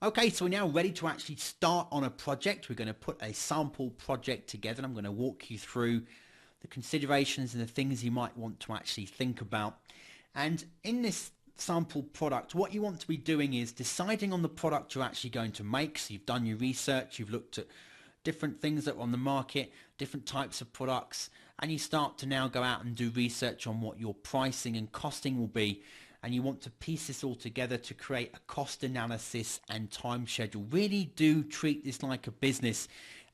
Okay, so we're now ready to actually start on a project. We're going to put a sample project together. I'm going to walk you through the considerations and the things you might want to actually think about. And in this sample product, what you want to be doing is deciding on the product you're actually going to make. So you've done your research, you've looked at different things that are on the market, different types of products, and you start to now go out and do research on what your pricing and costing will be. And you want to piece this all together to create a cost analysis and time schedule. Really do treat this like a business,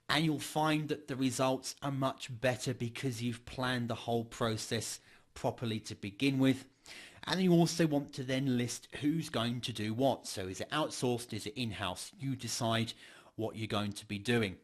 and you'll find that the results are much better because you've planned the whole process properly to begin with. And you also want to then list who's going to do what. So is it outsourced? Is it in-house? You decide what you're going to be doing.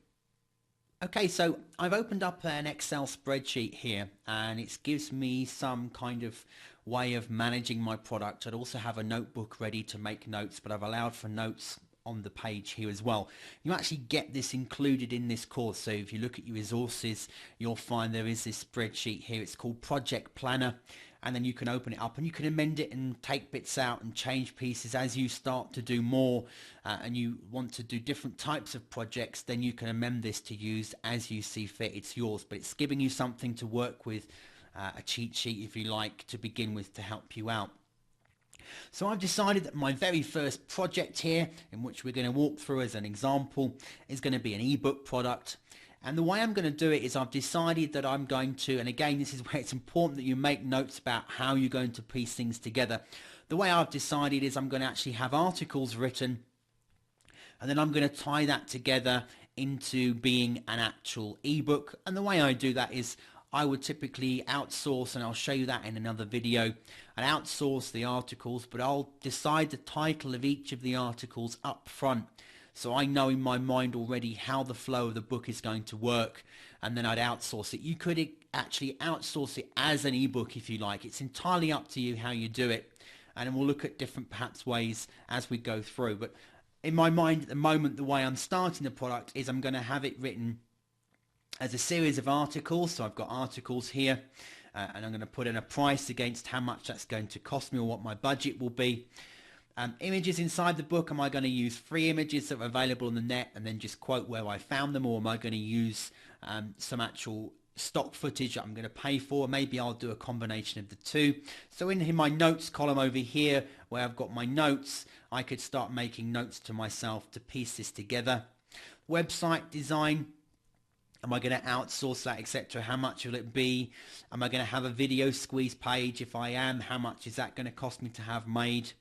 Okay, so I've opened up an Excel spreadsheet here, and it gives me some kind of way of managing my product. I'd also have a notebook ready to make notes, but I've allowed for notes on the page here as well. You actually get this included in this course. So if you look at your resources, you'll find there is this spreadsheet here. It's called Project Planner. And then you can open it up and you can amend it and take bits out and change pieces as you start to do more and you want to do different types of projects. Then you can amend this to use as you see fit. It's yours, but it's giving you something to work with, a cheat sheet if you like, to begin with to help you out. So I've decided that my very first project here, in which we're going to walk through as an example, is going to be an ebook product. And the way I'm going to do it is I've decided that I'm going to, and again, this is where it's important that you make notes about how you're going to piece things together. The way I've decided is I'm going to actually have articles written, and then I'm going to tie that together into being an actual ebook. And the way I do that is I would typically outsource, and I'll show you that in another video, and outsource the articles, but I'll decide the title of each of the articles up front. So I know in my mind already how the flow of the book is going to work, and then I'd outsource it. You could actually outsource it as an ebook if you like. It's entirely up to you how you do it, and then we'll look at different perhaps ways as we go through. But in my mind at the moment, the way I'm starting the product is I'm going to have it written as a series of articles. So I've got articles here, and I'm going to put in a price against how much that's going to cost me or what my budget will be. Images inside the book, am I going to use free images that are available on the net and then just quote where I found them, or am I going to use some actual stock footage that I'm going to pay for? Maybe I'll do a combination of the two. So in my notes column over here where I've got my notes, I could start making notes to myself to piece this together. Website design, am I going to outsource that, etc.? How much will it be? Am I going to have a video squeeze page? If I am, how much is that going to cost me to have made?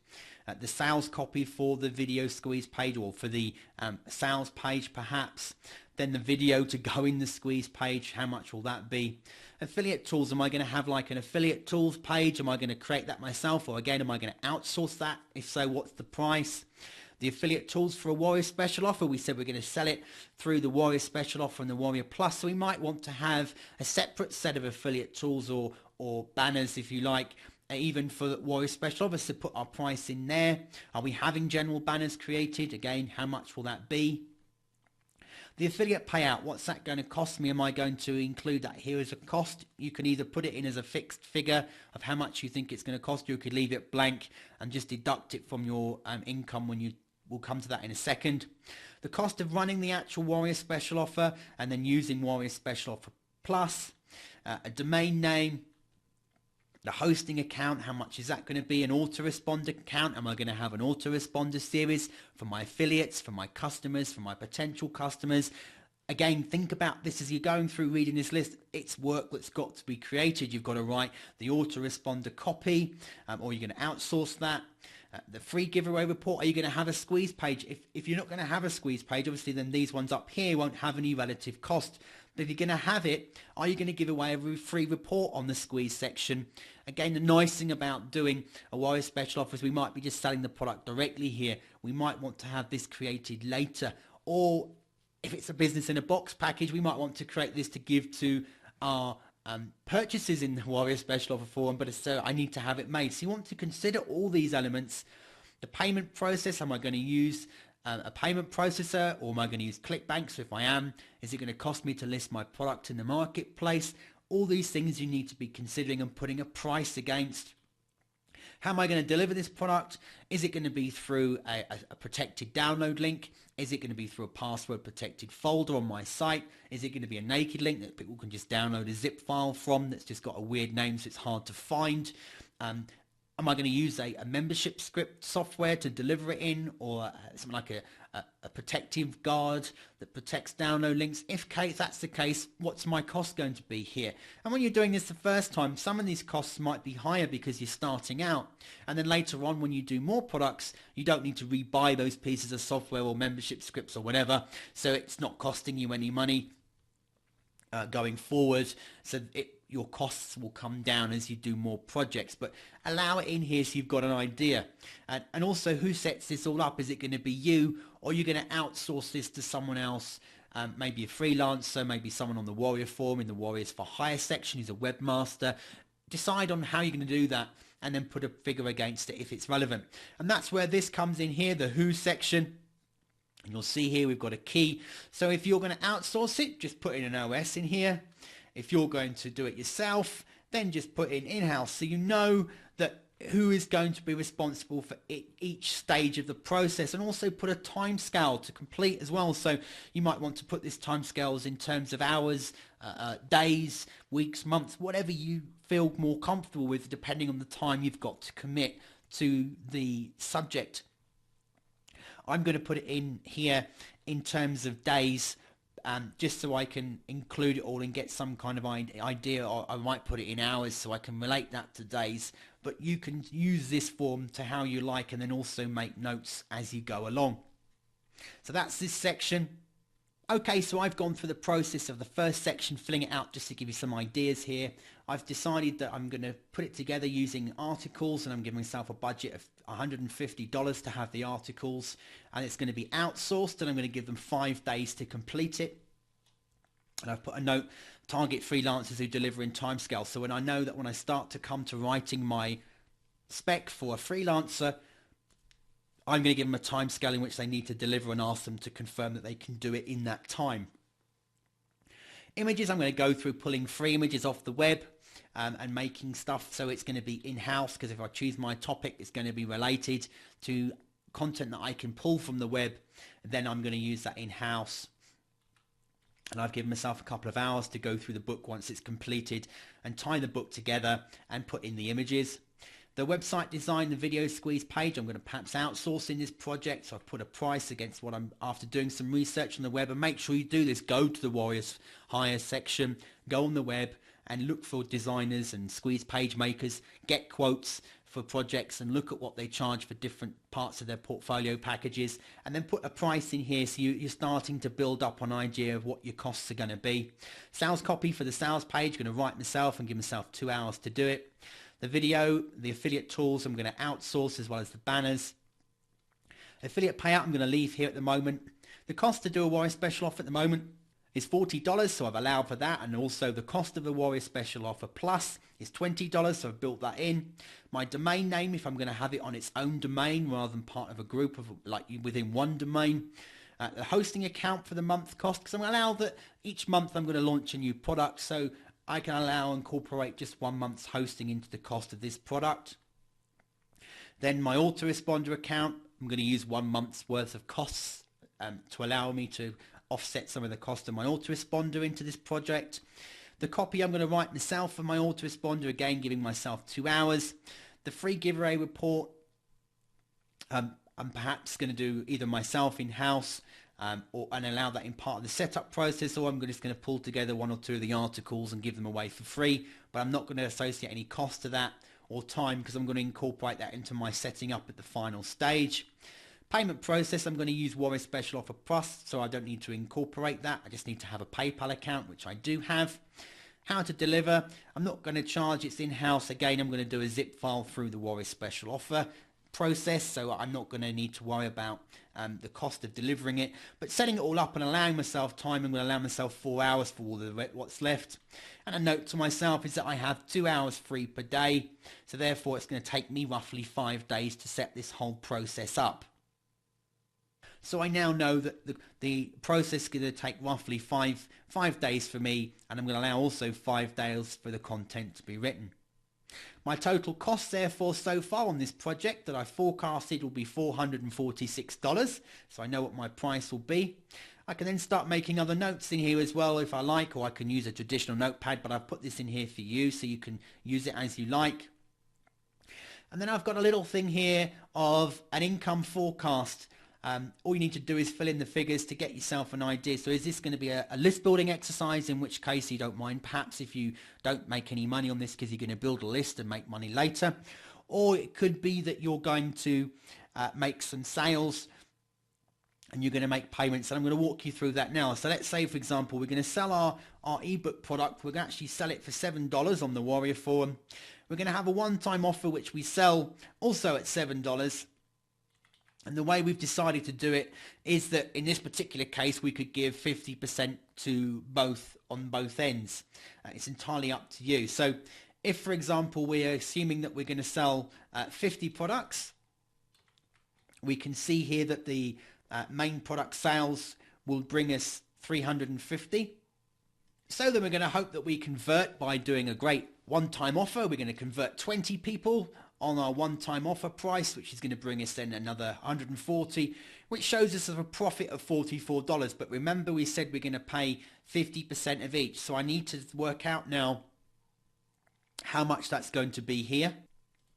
The sales copy for the video squeeze page, or for the sales page perhaps. Then the video to go in the squeeze page, how much will that be? Affiliate tools, am I going to have like an affiliate tools page? Am I going to create that myself, or again, am I going to outsource that? If so, what's the price? The affiliate tools for a Warrior Special Offer, we said we're going to sell it through the Warrior Special Offer and the Warrior Plus, so we might want to have a separate set of affiliate tools or banners, if you like, even for Warrior Special Offers, to put our price in there. Are we having general banners created? Again, how much will that be? The affiliate payout, what's that going to cost me? Am I going to include that here as a cost? You can either put it in as a fixed figure of how much you think it's going to cost you. You could leave it blank and just deduct it from your income when you, we'll come to that in a second. The cost of running the actual Warrior Special Offer and then using Warrior Special Offer Plus. A domain name. The hosting account, how much is that going to be? An autoresponder account, am I going to have an autoresponder series for my affiliates, for my customers, for my potential customers? Again, think about this as you're going through reading this list. It's work that's got to be created. You've got to write the autoresponder copy, or you're going to outsource that. The free giveaway report, are you going to have a squeeze page? If you're not going to have a squeeze page, obviously then these ones up here won't have any relative cost. But if you're going to have it, are you going to give away a free report on the squeeze section? Again, the nice thing about doing a Warrior Special Offer is we might be just selling the product directly here. We might want to have this created later. Or if it's a business in a box package, we might want to create this to give to our purchases in the Warrior Special Offer forum, but so I need to have it made. So you want to consider all these elements. The payment process, am I going to use a payment processor, or am I going to use ClickBank? So if I am, is it going to cost me to list my product in the marketplace? All these things you need to be considering and putting a price against. How am I going to deliver this product? Is it going to be through a protected download link? Is it going to be through a password protected folder on my site? Is it going to be a naked link that people can just download a zip file from that's just got a weird name so it's hard to find? Am I going to use a membership script software to deliver it in, or something like a protective guard that protects download links? If that's the case, what's my cost going to be here? And when you're doing this the first time, some of these costs might be higher because you're starting out. And then later on, when you do more products, you don't need to rebuy those pieces of software or membership scripts or whatever. So it's not costing you any money going forward. So your costs will come down as you do more projects, but allow it in here so you've got an idea. And also, who sets this all up? Is it going to be you, or are you going to outsource this to someone else? Maybe a freelancer, maybe someone on the Warrior Forum in the Warriors for Hire section who's a webmaster. Decide on how you're going to do that, and then put a figure against it if it's relevant. And that's where this comes in here, the who section. And you'll see here we've got a key. So if you're going to outsource it, just put in an OS in here. If you're going to do it yourself, then just put in-house, so you know that who is going to be responsible for each stage of the process, and also put a time scale to complete as well. So you might want to put this time scales in terms of hours, days, weeks, months, whatever you feel more comfortable with, depending on the time you've got to commit to the subject. I'm going to put it in here in terms of days, just so I can include it all and get some kind of idea, or I might put it in hours so I can relate that to days. But you can use this form to how you like, and then also make notes as you go along. So that's this section. Okay, so I've gone through the process of the first section, filling it out just to give you some ideas here. I've decided that I'm going to put it together using articles, and I'm giving myself a budget of $150 to have the articles, and it's going to be outsourced, and I'm going to give them 5 days to complete it. And I've put a note, target freelancers who deliver in timescale. So when I know that when I start to come to writing my spec for a freelancer, I'm going to give them a time scale in which they need to deliver, and ask them to confirm that they can do it in that time. Images, I'm going to go through pulling free images off the web and making stuff so it's going to be in-house, because if I choose my topic, it's going to be related to content that I can pull from the web. Then I'm going to use that in-house. And I've given myself a couple of hours to go through the book once it's completed and tie the book together and put in the images. The website design, the video squeeze page, I'm going to perhaps outsource in this project. So I've put a price against what I'm after doing some research on the web. And make sure you do this. Go to the Warriors Hire section, go on the web and look for designers and squeeze page makers, get quotes for projects and look at what they charge for different parts of their portfolio packages, and then put a price in here so you're starting to build up an idea of what your costs are going to be. Sales copy for the sales page, going to write myself and give myself 2 hours to do it. The video, the affiliate tools, I'm going to outsource, as well as the banners. Affiliate payout, I'm going to leave here at the moment. The cost to do a Warrior Special Offer at the moment is $40, so I've allowed for that. And also the cost of the Warrior Special Offer Plus is $20, so I've built that in. My domain name, if I'm going to have it on its own domain rather than part of a group of, like, within one domain. The hosting account for the month cost, because I'm going to allow that each month I'm going to launch a new product, so I can allow and incorporate just 1 month's hosting into the cost of this product. Then my autoresponder account, I'm going to use 1 month's worth of costs to allow me to offset some of the cost of my autoresponder into this project. The copy I'm going to write myself for my autoresponder, again giving myself 2 hours. The free giveaway report, I'm perhaps going to do either myself in-house and allow that in part of the setup process, or I'm just going to pull together 1 or 2 of the articles and give them away for free. But I'm not going to associate any cost to that or time, because I'm going to incorporate that into my setting up at the final stage. Payment process, I'm going to use Warrior Special Offer Plus, so I don't need to incorporate that. I just need to have a PayPal account, which I do have. How to deliver, I'm not going to charge, it's in-house. Again, I'm going to do a zip file through the Warrior Special Offer process, so I'm not going to need to worry about the cost of delivering it. But setting it all up and allowing myself time, I'm going to allow myself 4 hours for all the what's left. And a note to myself is that I have 2 hours free per day, so therefore it's going to take me roughly 5 days to set this whole process up. So I now know that the process is going to take roughly five days for me, and I'm going to allow also 5 days for the content to be written. My total cost therefore so far on this project that I forecasted will be $446, so I know what my price will be. I can then start making other notes in here as well if I like, or I can use a traditional notepad, but I've put this in here for you so you can use it as you like. And then I've got a little thing here of an income forecast. All you need to do is fill in the figures to get yourself an idea. So is this going to be a list building exercise, in which case you don't mind perhaps if you don't make any money on this because you're going to build a list and make money later. Or it could be that you're going to make some sales and you're going to make payments, and I'm going to walk you through that now. So let's say, for example, we're going to sell our ebook product. We're going to actually sell it for $7 on the Warrior Forum. We're going to have a one-time offer which we sell also at $7. And the way we've decided to do it is that in this particular case, we could give 50% to both on both ends. It's entirely up to you. So if, for example, we're assuming that we're going to sell 50 products, we can see here that the main product sales will bring us 350. So then we're going to hope that we convert by doing a great one-time offer. We're going to convert 20 people on our one-time offer price, which is going to bring us then another 140, which shows us a profit of $44. But remember, we said we're going to pay 50% of each. So I need to work out now how much that's going to be here.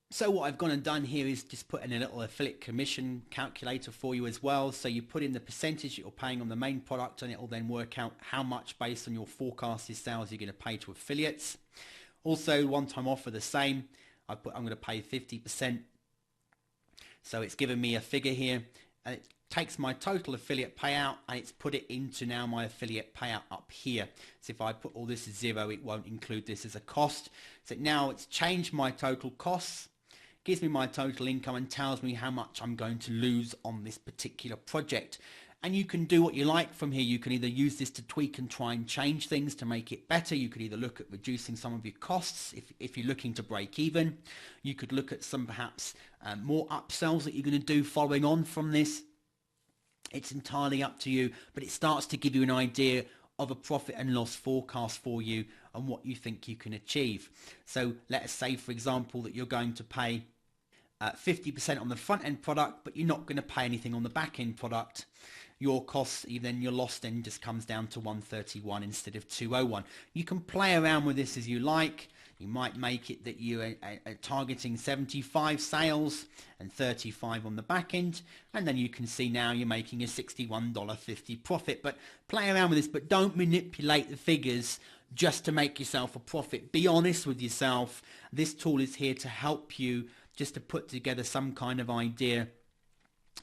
So what I've gone and done here is just put in a little affiliate commission calculator for you as well. So you put in the percentage that you're paying on the main product, and it will then work out how much based on your forecasted sales you're going to pay to affiliates. Also, one-time offer the same. I'm going to pay 50%. So it's given me a figure here, and it takes my total affiliate payout and it's put it into now my affiliate payout up here. So if I put all this as 0, it won't include this as a cost. So now it's changed my total costs, gives me my total income, and tells me how much I'm going to lose on this particular project. And you can do what you like from here. You can either use this to tweak and try and change things to make it better. You could either look at reducing some of your costs if you're looking to break even. You could look at some perhaps more upsells that you're going to do following on from this. It's entirely up to you, but it starts to give you an idea of a profit and loss forecast for you and what you think you can achieve. So let us say, for example, that you're going to pay 50% on the front end product, but you're not going to pay anything on the back end product. Your costs, then your loss then just comes down to 131 instead of 201. You can play around with this as you like. You might make it that you are targeting 75 sales and 35 on the back end, and then you can see now you're making a $61.50 profit. But play around with this, but don't manipulate the figures just to make yourself a profit. Be honest with yourself. This tool is here to help you just to put together some kind of idea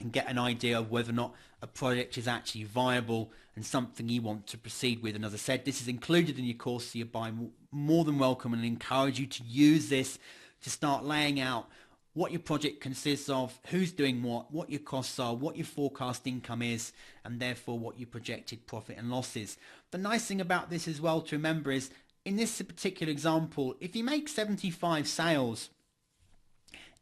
and get an idea of whether or not a project is actually viable and something you want to proceed with. And as I said, this is included in your course, so you're more than welcome, and encourage you to use this to start laying out what your project consists of, who's doing what your costs are, what your forecast income is, and therefore what your projected profit and loss is. The nice thing about this as well to remember is, in this particular example, if you make 75 sales,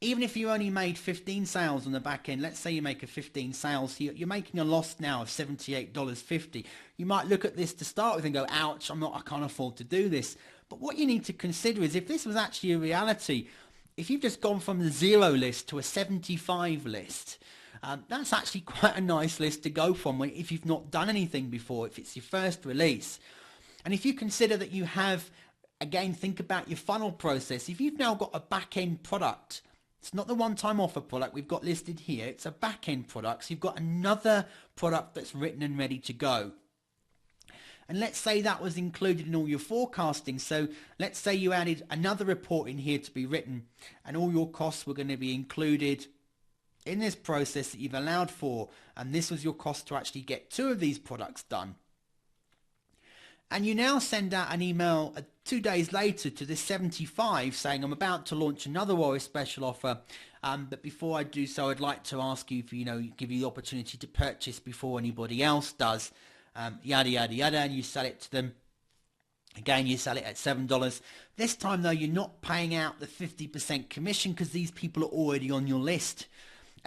even if you only made 15 sales on the back end, let's say you make a 15 sales, you're making a loss now of $78.50. You might look at this to start with and go, ouch, I can't afford to do this. But what you need to consider is, if this was actually a reality, if you've just gone from the 0 list to a 75 list, that's actually quite a nice list to go from if you've not done anything before, if it's your first release. And if you consider that you have, again, think about your funnel process. If you've now got a back-end product, it's not the one-time offer product we've got listed here. It's a back-end product. So you've got another product that's written and ready to go. And let's say that was included in all your forecasting. So let's say you added another report in here to be written, and all your costs were going to be included in this process that you've allowed for. And this was your cost to actually get 2 of these products done. And you now send out an email 2 days later to this 75 saying, I'm about to launch another Warrior special offer, but before I do so, I'd like to ask you for, give you the opportunity to purchase before anybody else does, yada, yada, yada, and you sell it to them. Again, you sell it at $7. This time, though, you're not paying out the 50% commission because these people are already on your list.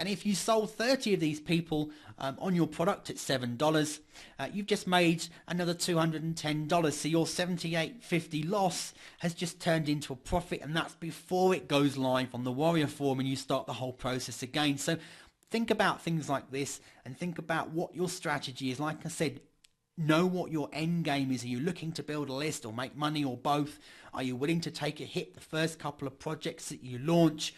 And if you sold 30 of these people on your product at $7, you've just made another $210. So your $78.50 loss has just turned into a profit, and that's before it goes live on the Warrior Forum and you start the whole process again. So think about things like this and think about what your strategy is. Like I said, know what your end game is. Are you looking to build a list or make money, or both? Are you willing to take a hit the first couple of projects that you launch?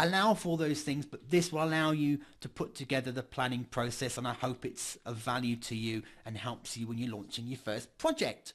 Allow for those things, but this will allow you to put together the planning process, and I hope it's of value to you and helps you when you're launching your first project.